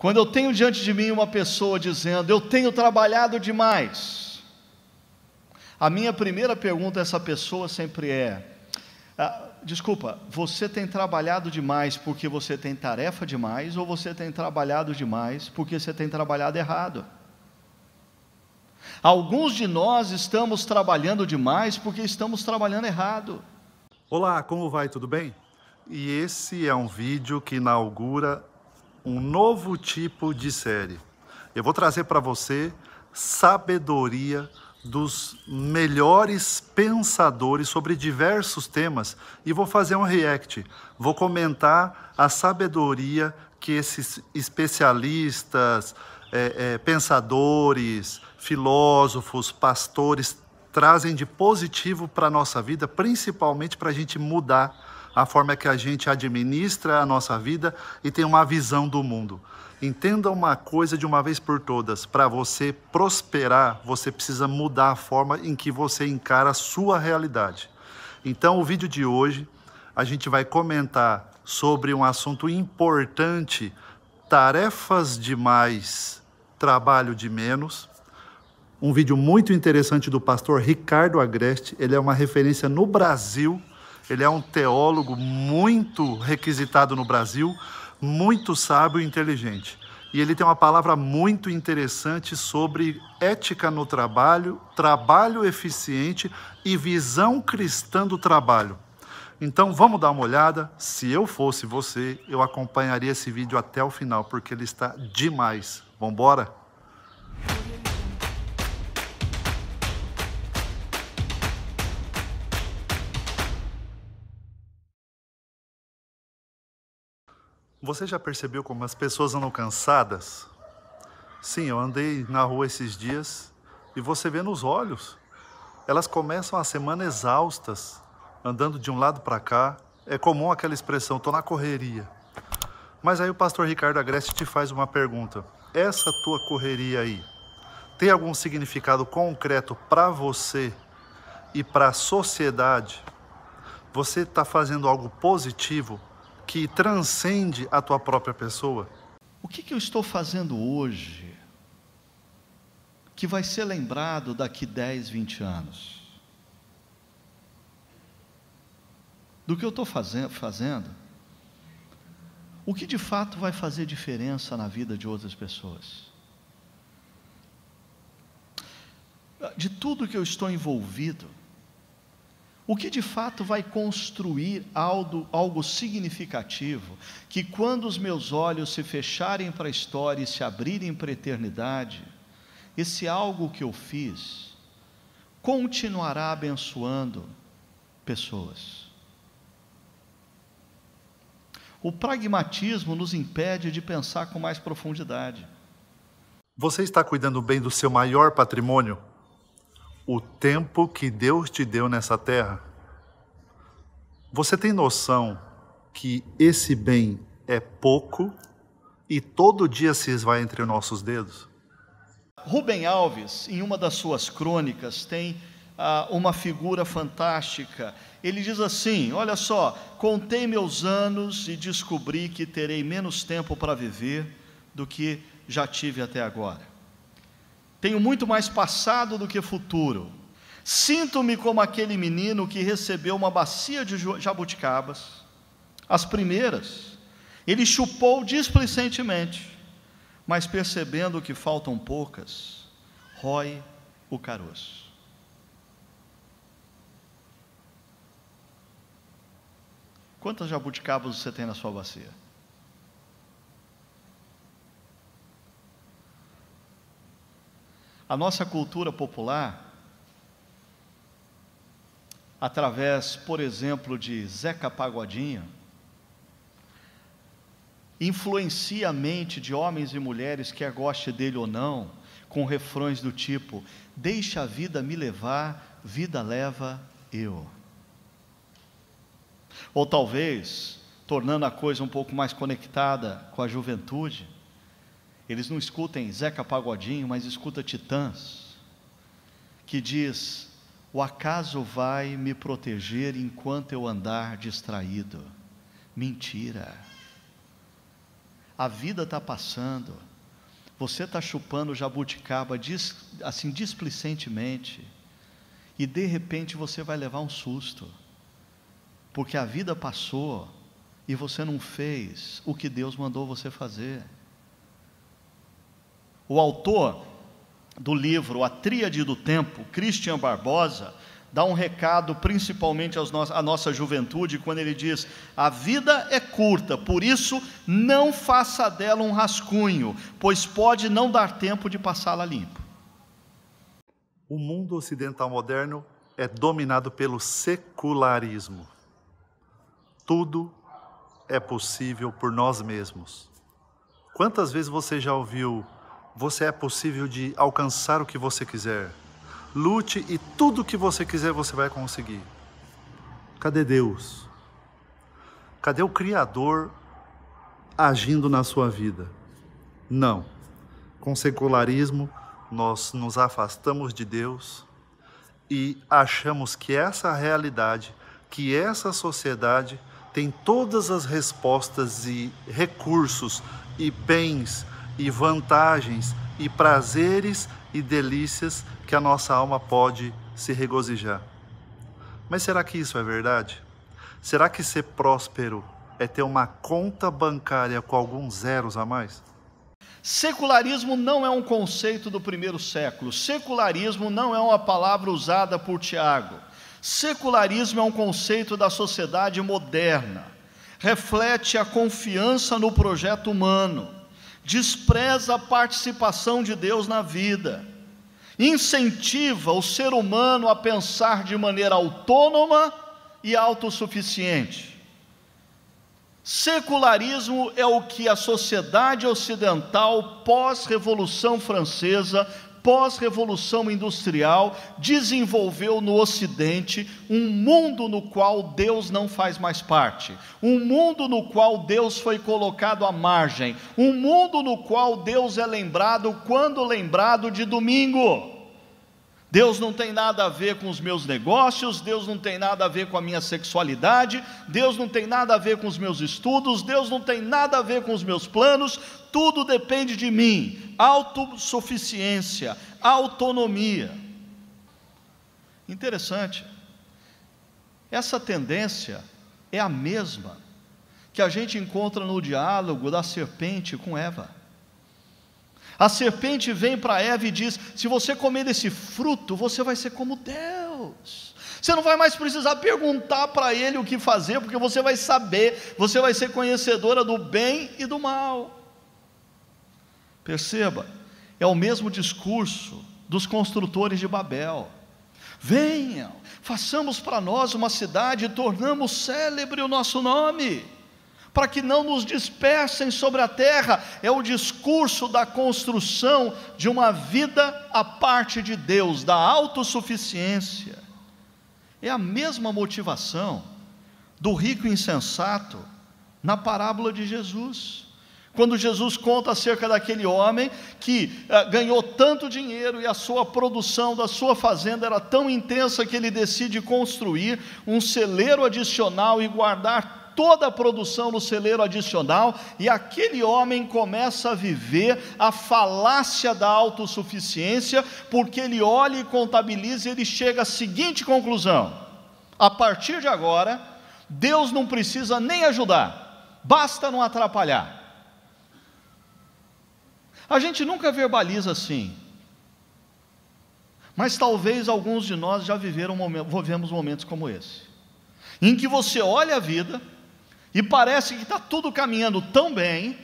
Quando eu tenho diante de mim uma pessoa dizendo, eu tenho trabalhado demais, a minha primeira pergunta a essa pessoa sempre é, desculpa, você tem trabalhado demais porque você tem tarefa demais, ou você tem trabalhado demais porque você tem trabalhado errado? Alguns de nós estamos trabalhando demais porque estamos trabalhando errado. Olá, como vai? Tudo bem? E esse é um vídeo que inaugura um novo tipo de série. Eu vou trazer para você sabedoria dos melhores pensadores sobre diversos temas e vou fazer um react. Vou comentar a sabedoria que esses especialistas, pensadores, filósofos, pastores trazem de positivo para a nossa vida, principalmente para a gente mudar a forma que a gente administra a nossa vida e tem uma visão do mundo. Entenda uma coisa de uma vez por todas: para você prosperar, você precisa mudar a forma em que você encara a sua realidade. Então, o vídeo de hoje, a gente vai comentar sobre um assunto importante: tarefas demais, trabalho de menos. Um vídeo muito interessante do pastor Ricardo Agreste. Ele é uma referência no Brasil. Ele é um teólogo muito requisitado no Brasil, muito sábio e inteligente. E ele tem uma palavra muito interessante sobre ética no trabalho, trabalho eficiente e visão cristã do trabalho. Então vamos dar uma olhada. Se eu fosse você, eu acompanharia esse vídeo até o final, porque ele está demais. Vamos embora? Você já percebeu como as pessoas andam cansadas? Sim, eu andei na rua esses dias e você vê nos olhos. Elas começam a semana exaustas, andando de um lado para cá. É comum aquela expressão, estou na correria. Mas aí o pastor Ricardo Agreste te faz uma pergunta. Essa tua correria aí, tem algum significado concreto para você e para a sociedade? Você está fazendo algo positivo que transcende a tua própria pessoa? O que eu estou fazendo hoje que vai ser lembrado daqui 10, 20 anos? Do que eu estou fazendo, o que de fato vai fazer diferença na vida de outras pessoas? De tudo que eu estou envolvido, o que de fato vai construir algo significativo, que quando os meus olhos se fecharem para a história e se abrirem para a eternidade, esse algo que eu fiz continuará abençoando pessoas. O pragmatismo nos impede de pensar com mais profundidade. Você está cuidando bem do seu maior patrimônio? O tempo que Deus te deu nessa terra? Você tem noção que esse bem é pouco e todo dia se esvai entre nossos dedos? Rubem Alves, em uma das suas crônicas, tem uma figura fantástica. Ele diz assim: olha só, contei meus anos e descobri que terei menos tempo para viver do que já tive até agora. Tenho muito mais passado do que futuro. Sinto-me como aquele menino que recebeu uma bacia de jabuticabas, as primeiras. Ele chupou displicentemente, mas percebendo que faltam poucas, rói o caroço. Quantas jabuticabas você tem na sua bacia? A nossa cultura popular, através, por exemplo, de Zeca Pagodinho, influencia a mente de homens e mulheres, quer goste dele ou não, com refrões do tipo: deixa a vida me levar, vida leva eu. Ou talvez, tornando a coisa um pouco mais conectada com a juventude, eles não escutem Zeca Pagodinho, mas escutam Titãs, que diz: o acaso vai me proteger enquanto eu andar distraído. Mentira. A vida está passando, você está chupando jabuticaba assim displicentemente, e de repente você vai levar um susto, porque a vida passou e você não fez o que Deus mandou você fazer. O autor do livro A Tríade do Tempo, Christian Barbosa, dá um recado principalmente à nossa juventude, quando ele diz: a vida é curta, por isso não faça dela um rascunho, pois pode não dar tempo de passá-la limpo. O mundo ocidental moderno é dominado pelo secularismo. Tudo é possível por nós mesmos. Quantas vezes você já ouviu: você é possível de alcançar o que você quiser? Lute e tudo o que você quiser você vai conseguir. Cadê Deus? Cadê o Criador agindo na sua vida? Não. Com secularismo, nós nos afastamos de Deus e achamos que essa realidade, que essa sociedade tem todas as respostas e recursos e bens e vantagens e prazeres e delícias que a nossa alma pode se regozijar. Mas será que isso é verdade? Será que ser próspero é ter uma conta bancária com alguns zeros a mais? Secularismo não é um conceito do primeiro século. Secularismo não é uma palavra usada por Tiago. Secularismo é um conceito da sociedade moderna. Reflete a confiança no projeto humano. Despreza a participação de Deus na vida. Incentiva o ser humano a pensar de maneira autônoma e autossuficiente. Secularismo é o que a sociedade ocidental pós-Revolução Francesa, pós-Revolução Industrial, desenvolveu no Ocidente, um mundo no qual Deus não faz mais parte, um mundo no qual Deus foi colocado à margem, um mundo no qual Deus é lembrado quando lembrado de domingo. Deus não tem nada a ver com os meus negócios, Deus não tem nada a ver com a minha sexualidade, Deus não tem nada a ver com os meus estudos, Deus não tem nada a ver com os meus planos, tudo depende de mim. Autossuficiência, autonomia. Interessante, essa tendência é a mesma que a gente encontra no diálogo da serpente com Eva. A serpente vem para Eva e diz: se você comer desse fruto, você vai ser como Deus. Você não vai mais precisar perguntar para ele o que fazer, porque você vai saber, você vai ser conhecedora do bem e do mal. Perceba, é o mesmo discurso dos construtores de Babel. Venham, façamos para nós uma cidade e tornamos célebre o nosso nome, para que não nos dispersem sobre a terra. É o discurso da construção de uma vida à parte de Deus, da autossuficiência. É a mesma motivação do rico insensato na parábola de Jesus. Quando Jesus conta acerca daquele homem que ganhou tanto dinheiro e a sua produção da sua fazenda era tão intensa que ele decide construir um celeiro adicional e guardar toda a produção no celeiro adicional, e aquele homem começa a viver a falácia da autossuficiência, porque ele olha e contabiliza e ele chega à seguinte conclusão: a partir de agora, Deus não precisa nem ajudar, basta não atrapalhar. A gente nunca verbaliza assim, mas talvez alguns de nós já vivemos momentos como esse, em que você olha a vida e parece que está tudo caminhando tão bem,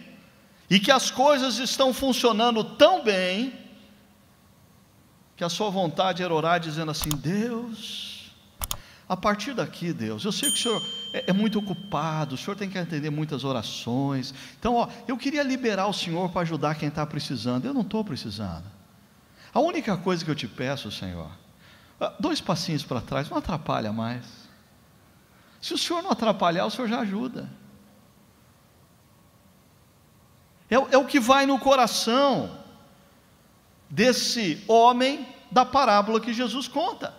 e que as coisas estão funcionando tão bem, que a sua vontade era orar dizendo assim: Deus, a partir daqui, Deus, eu sei que o Senhor é muito ocupado, o Senhor tem que atender muitas orações, então eu queria liberar o Senhor para ajudar quem está precisando. Eu não estou precisando. A única coisa que eu te peço, Senhor, 2 passinhos para trás, não atrapalha mais. Se o Senhor não atrapalhar, o Senhor já ajuda. É o que vai no coração desse homem da parábola que Jesus conta.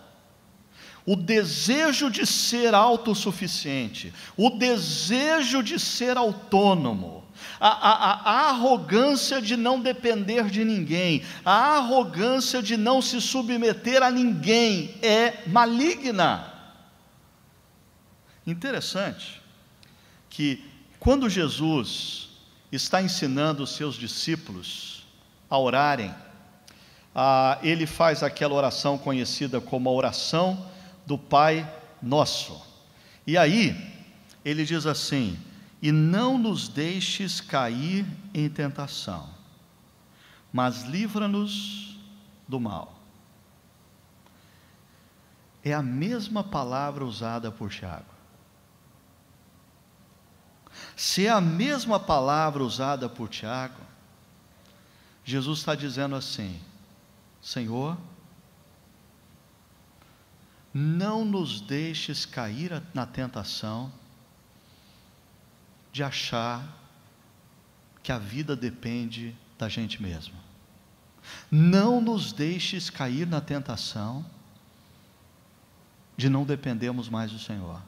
O desejo de ser autossuficiente, o desejo de ser autônomo, A arrogância de não depender de ninguém, a arrogância de não se submeter a ninguém é maligna. Interessante que quando Jesus está ensinando os seus discípulos a orarem, ele faz aquela oração conhecida como a oração do Pai Nosso. E aí, ele diz assim: e não nos deixes cair em tentação, mas livra-nos do mal. É a mesma palavra usada por Tiago. Se é a mesma palavra usada por Tiago, Jesus está dizendo assim: Senhor, não nos deixes cair na tentação de achar que a vida depende da gente mesmo. Não nos deixes cair na tentação de não dependermos mais do Senhor.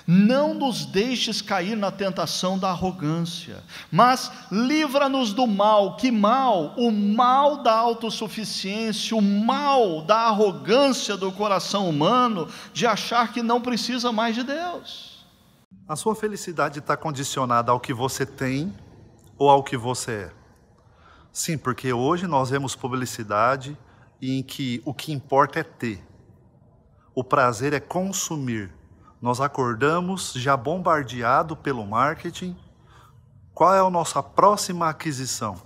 Não nos deixes cair na tentação da arrogância, mas livra-nos do mal. Que mal? O mal da autossuficiência, o mal da arrogância do coração humano, de achar que não precisa mais de Deus. A sua felicidade está condicionada ao que você tem ou ao que você é? Sim, porque hoje nós vemos publicidade em que o que importa é ter. O prazer é consumir. Nós acordamos já bombardeado pelo marketing. Qual é a nossa próxima aquisição?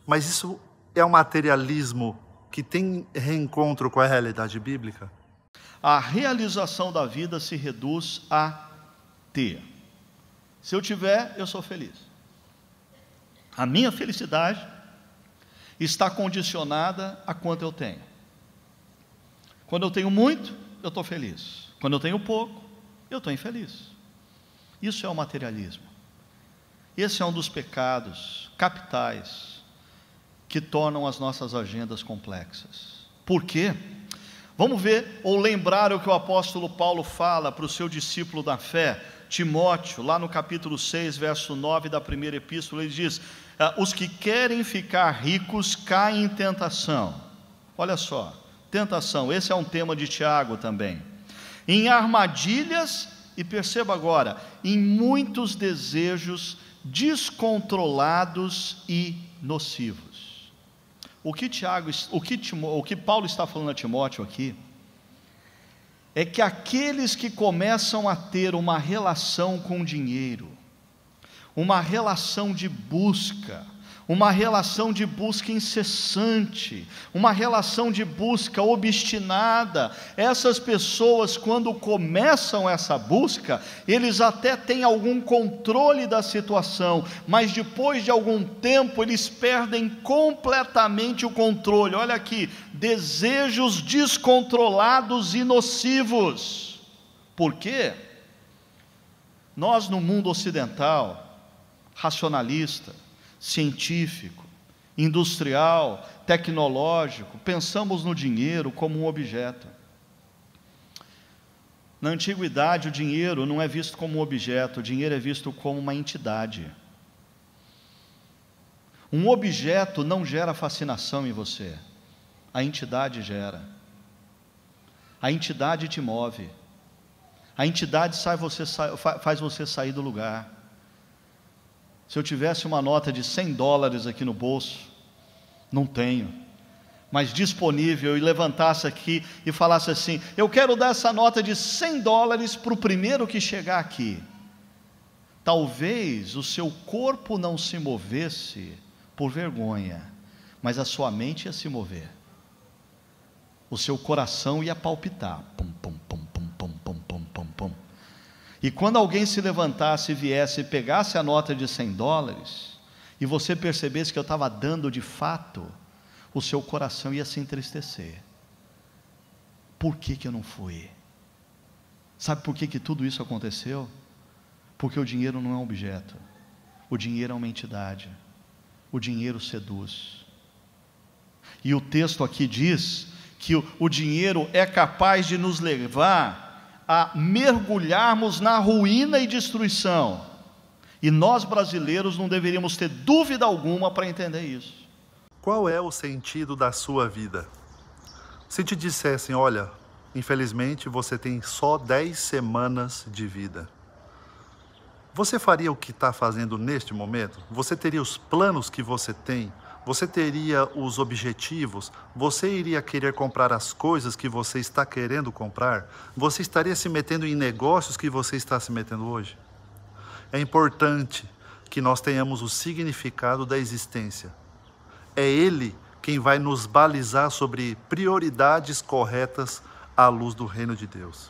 Mas isso é um materialismo que tem reencontro com a realidade bíblica? A realização da vida se reduz a ter. Se eu tiver, eu sou feliz. A minha felicidade está condicionada a quanto eu tenho. Quando eu tenho muito, eu estou feliz. Quando eu tenho pouco, eu estou infeliz. Isso é o materialismo. Esse é um dos pecados capitais que tornam as nossas agendas complexas. Por quê? Vamos ver, ou lembrar o que o apóstolo Paulo fala para o seu discípulo da fé, Timóteo, lá no capítulo 6, verso 9 da primeira epístola. Ele diz: os que querem ficar ricos caem em tentação. Olha só, tentação, esse é um tema de Tiago também. Em armadilhas, e perceba agora, em muitos desejos descontrolados e nocivos. O que Paulo está falando a Timóteo aqui é que aqueles que começam a ter uma relação com o dinheiro, uma relação de busca incessante, uma relação de busca obstinada, essas pessoas, quando começam essa busca, eles até têm algum controle da situação, mas depois de algum tempo eles perdem completamente o controle. Olha aqui, desejos descontrolados e nocivos. Por quê? Nós, no mundo ocidental, racionalista, científico, industrial, tecnológico, pensamos no dinheiro como um objeto. Na antiguidade, o dinheiro não é visto como um objeto, o dinheiro é visto como uma entidade. Um objeto não gera fascinação em você, a entidade gera. A entidade te move, a entidade faz você sair do lugar. Se eu tivesse uma nota de $100 aqui no bolso, não tenho, mas disponível, e levantasse aqui e falasse assim: eu quero dar essa nota de $100 para o primeiro que chegar aqui. Talvez o seu corpo não se movesse por vergonha, mas a sua mente ia se mover. O seu coração ia palpitar. Pum, pum, pum, pum, pum, pum, pum, pum, pum. E quando alguém se levantasse e viesse e pegasse a nota de $100, e você percebesse que eu estava dando de fato, o seu coração ia se entristecer. Por que eu não fui? Sabe por que tudo isso aconteceu? Porque o dinheiro não é um objeto, o dinheiro é uma entidade, o dinheiro seduz. E o texto aqui diz que o dinheiro é capaz de nos levar a mergulharmos na ruína e destruição. E nós brasileiros não deveríamos ter dúvida alguma para entender isso. Qual é o sentido da sua vida? Se te dissessem, olha, infelizmente você tem só 10 semanas de vida, você faria o que está fazendo neste momento? Você teria os planos que você tem? Você teria os objetivos? Você iria querer comprar as coisas que você está querendo comprar? Você estaria se metendo em negócios que você está se metendo hoje? É importante que nós tenhamos o significado da existência. É Ele quem vai nos balizar sobre prioridades corretas à luz do reino de Deus.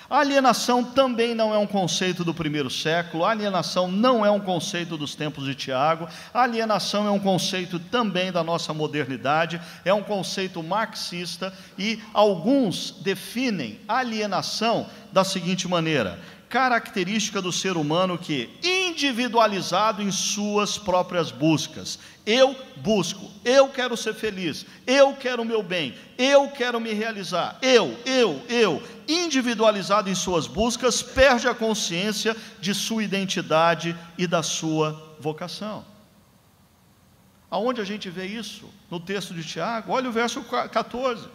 A alienação também não é um conceito do primeiro século, a alienação não é um conceito dos tempos de Tiago, a alienação é um conceito também da nossa modernidade, é um conceito marxista, e alguns definem a alienação da seguinte maneira: característica do ser humano que, individualizado em suas próprias buscas, eu busco, eu quero ser feliz, eu quero o meu bem, eu quero me realizar, individualizado em suas buscas, perde a consciência de sua identidade e da sua vocação. Aonde a gente vê isso? No texto de Tiago, olha o verso 14.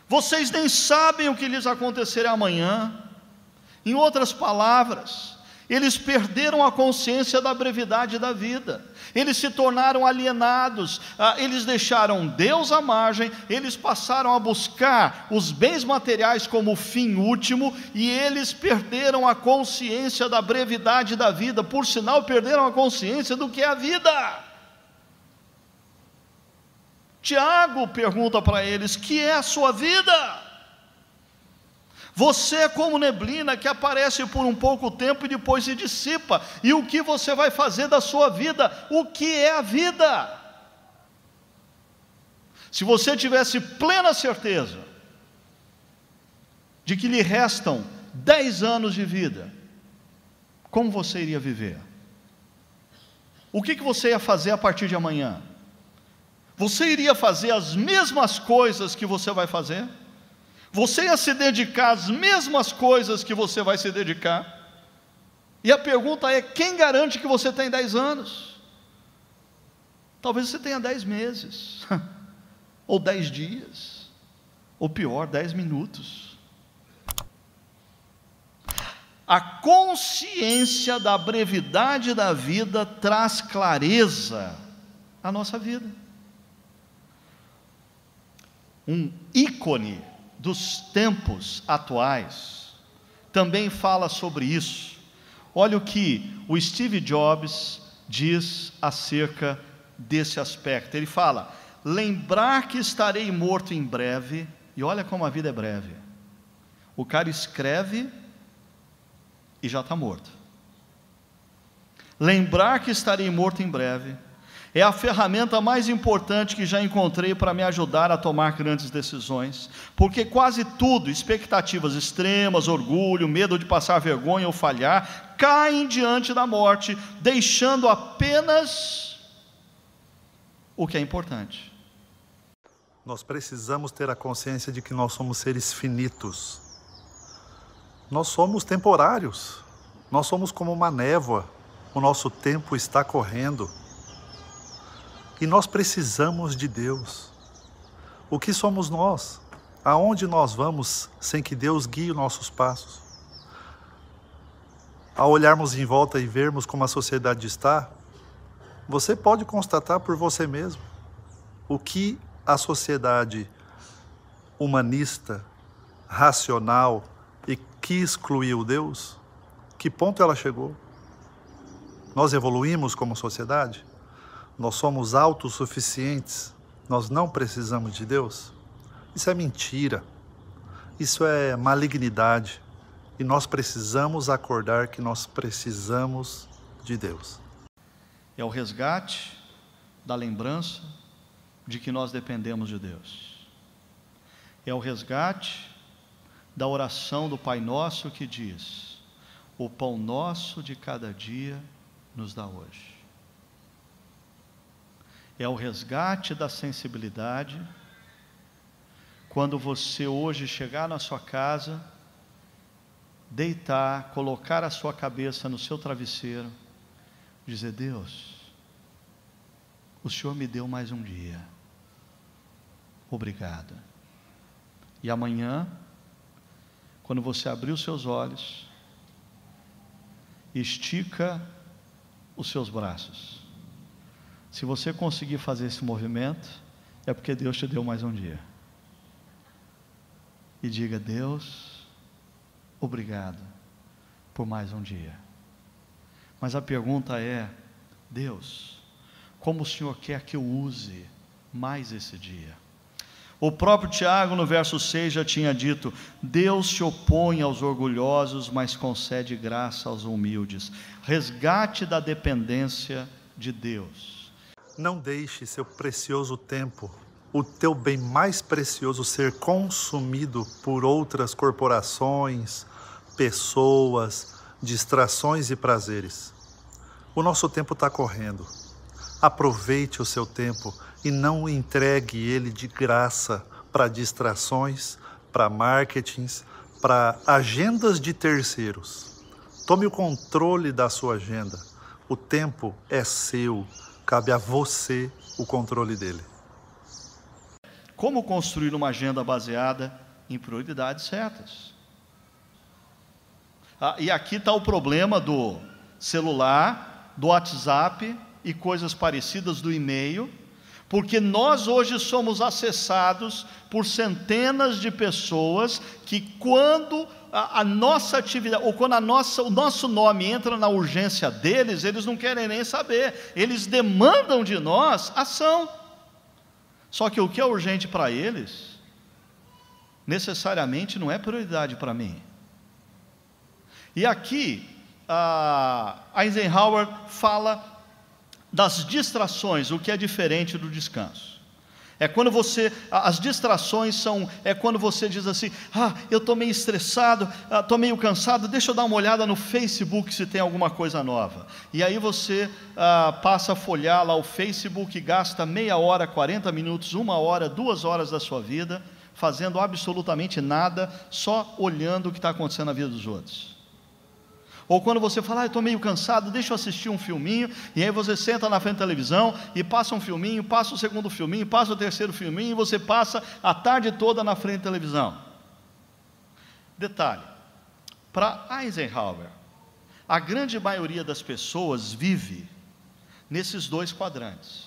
Vocês nem sabem o que lhes acontecerá amanhã. Em outras palavras, eles perderam a consciência da brevidade da vida, eles se tornaram alienados, eles deixaram Deus à margem, eles passaram a buscar os bens materiais como fim último, e eles perderam a consciência da brevidade da vida, por sinal, perderam a consciência do que é a vida. Tiago pergunta para eles: que é a sua vida? Você é como neblina que aparece por um pouco tempo e depois se dissipa. E o que você vai fazer da sua vida? O que é a vida? Se você tivesse plena certeza de que lhe restam 10 anos de vida, como você iria viver? O que você ia fazer a partir de amanhã? Você iria fazer as mesmas coisas que você vai fazer? Você ia se dedicar às mesmas coisas que você vai se dedicar? E a pergunta é: quem garante que você tem 10 anos? Talvez você tenha 10 meses, ou 10 dias, ou pior, 10 minutos. A consciência da brevidade da vida traz clareza à nossa vida. Um ícone dos tempos atuais também fala sobre isso. Olha o que o Steve Jobs diz acerca desse aspecto. Ele fala: lembrar que estarei morto em breve. E olha como a vida é breve. O cara escreve e já está morto. Lembrar que estarei morto em breve é a ferramenta mais importante que já encontrei para me ajudar a tomar grandes decisões, porque quase tudo, expectativas extremas, orgulho, medo de passar vergonha ou falhar, caem diante da morte, deixando apenas o que é importante. Nós precisamos ter a consciência de que nós somos seres finitos. Nós somos temporários. Nós somos como uma névoa. O nosso tempo está correndo. E nós precisamos de Deus. O que somos nós? Aonde nós vamos sem que Deus guie os nossos passos? Ao olharmos em volta e vermos como a sociedade está, você pode constatar por você mesmo o que a sociedade humanista, racional e que excluiu Deus, que ponto ela chegou? Nós evoluímos como sociedade? Nós somos autossuficientes? Nós não precisamos de Deus? Isso é mentira. Isso é malignidade. E nós precisamos acordar que nós precisamos de Deus. É o resgate da lembrança de que nós dependemos de Deus. É o resgate da oração do Pai Nosso que diz: o pão nosso de cada dia nos dá hoje. É o resgate da sensibilidade quando você hoje chegar na sua casa deitar, colocar a sua cabeça no seu travesseiro, dizer: Deus, o Senhor me deu mais um dia, obrigado. E amanhã, quando você abrir os seus olhos, estica os seus braços. Se você conseguir fazer esse movimento, é porque Deus te deu mais um dia. E diga: Deus, obrigado por mais um dia. Mas a pergunta é: Deus, como o Senhor quer que eu use mais esse dia? O próprio Tiago, no verso 6, já tinha dito: Deus se opõe aos orgulhosos, mas concede graça aos humildes. Resgate da dependência de Deus. Não deixe seu precioso tempo, o teu bem mais precioso, ser consumido por outras corporações, pessoas, distrações e prazeres. O nosso tempo está correndo. Aproveite o seu tempo e não entregue ele de graça para distrações, para marketings, para agendas de terceiros. Tome o controle da sua agenda. O tempo é seu, cabe a você o controle dele. Como construir uma agenda baseada em prioridades certas? E aqui está o problema do celular, do WhatsApp e coisas parecidas, do e-mail, porque nós hoje somos acessados por centenas de pessoas que, quando a nossa atividade, ou quando o nosso nome entra na urgência deles, eles não querem nem saber, eles demandam de nós ação. Só que o que é urgente para eles, necessariamente não é prioridade para mim. E aqui, Eisenhower fala das distrações, o que é diferente do descanso. É quando as distrações é quando você diz assim: eu estou meio estressado, estou meio cansado, deixa eu dar uma olhada no Facebook se tem alguma coisa nova. E aí você passa a folhear lá o Facebook, gasta meia hora, 40 minutos, 1 hora, 2 horas da sua vida, fazendo absolutamente nada, só olhando o que está acontecendo na vida dos outros. Ou quando você fala: eu estou meio cansado, deixa eu assistir um filminho, e aí você senta na frente da televisão, e passa um filminho, passa o segundo filminho, passa o terceiro filminho, e você passa a tarde toda na frente da televisão. Detalhe, para Eisenhower, a grande maioria das pessoas vive nesses 2 quadrantes: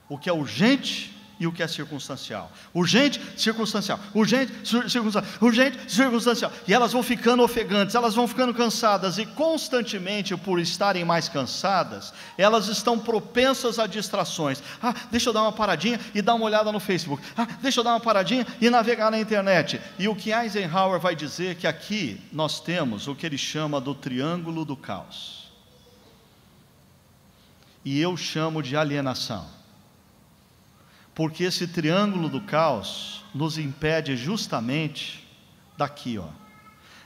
o que é urgente e o que é circunstancial. Urgente, circunstancial. Urgente, circunstancial. Urgente, circunstancial. E elas vão ficando ofegantes, elas vão ficando cansadas, e constantemente, por estarem mais cansadas, elas estão propensas a distrações. Deixa eu dar uma paradinha e dar uma olhada no Facebook. Deixa eu dar uma paradinha e navegar na internet. E o que Eisenhower vai dizer é que aqui nós temos o que ele chama do triângulo do caos. E eu chamo de alienação. Porque esse triângulo do caos nos impede justamente daqui,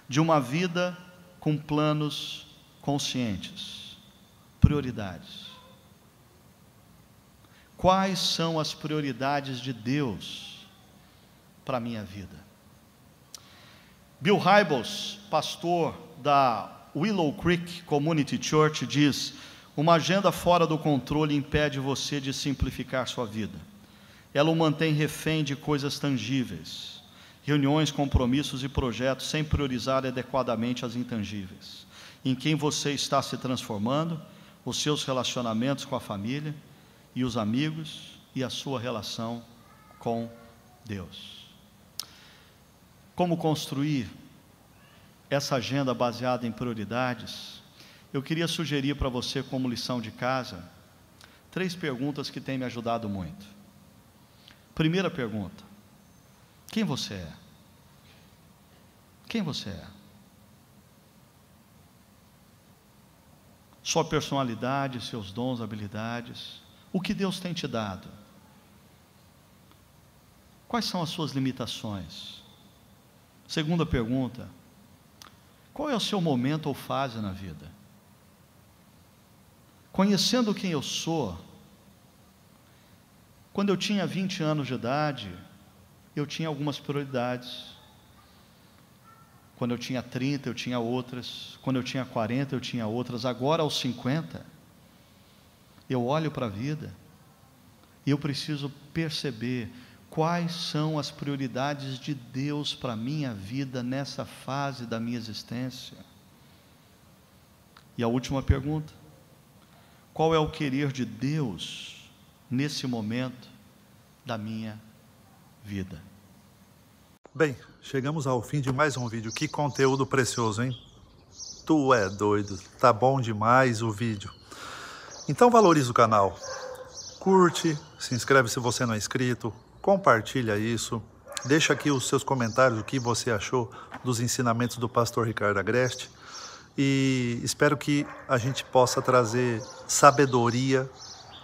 de uma vida com planos conscientes, prioridades. Quais são as prioridades de Deus para a minha vida? Bill Hybels, pastor da Willow Creek Community Church, diz: uma agenda fora do controle impede você de simplificar sua vida. Ela o mantém refém de coisas tangíveis, reuniões, compromissos e projetos, sem priorizar adequadamente as intangíveis. Em quem você está se transformando, os seus relacionamentos com a família e os amigos e a sua relação com Deus. Como construir essa agenda baseada em prioridades? Eu queria sugerir para você, como lição de casa, 3 perguntas que têm me ajudado muito. Primeira pergunta: quem você é? Quem você é? Sua personalidade, seus dons, habilidades, o que Deus tem te dado? Quais são as suas limitações? Segunda pergunta: qual é o seu momento ou fase na vida? Conhecendo quem eu sou, quando eu tinha 20 anos de idade, eu tinha algumas prioridades. Quando eu tinha 30, eu tinha outras. Quando eu tinha 40, eu tinha outras. Agora, aos 50, eu olho para a vida e eu preciso perceber quais são as prioridades de Deus para a minha vida nessa fase da minha existência. E a última pergunta: qual é o querer de Deus nesse momento da minha vida? Bem, chegamos ao fim de mais um vídeo. Que conteúdo precioso, hein? Tu é doido, tá bom demais o vídeo. Então valoriza o canal, curte, se inscreve se você não é inscrito, compartilha isso, deixa aqui os seus comentários, o que você achou dos ensinamentos do pastor Ricardo Agreste, e espero que a gente possa trazer sabedoria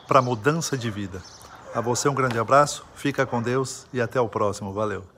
para mudança de vida. A você um grande abraço, fica com Deus e até o próximo, valeu!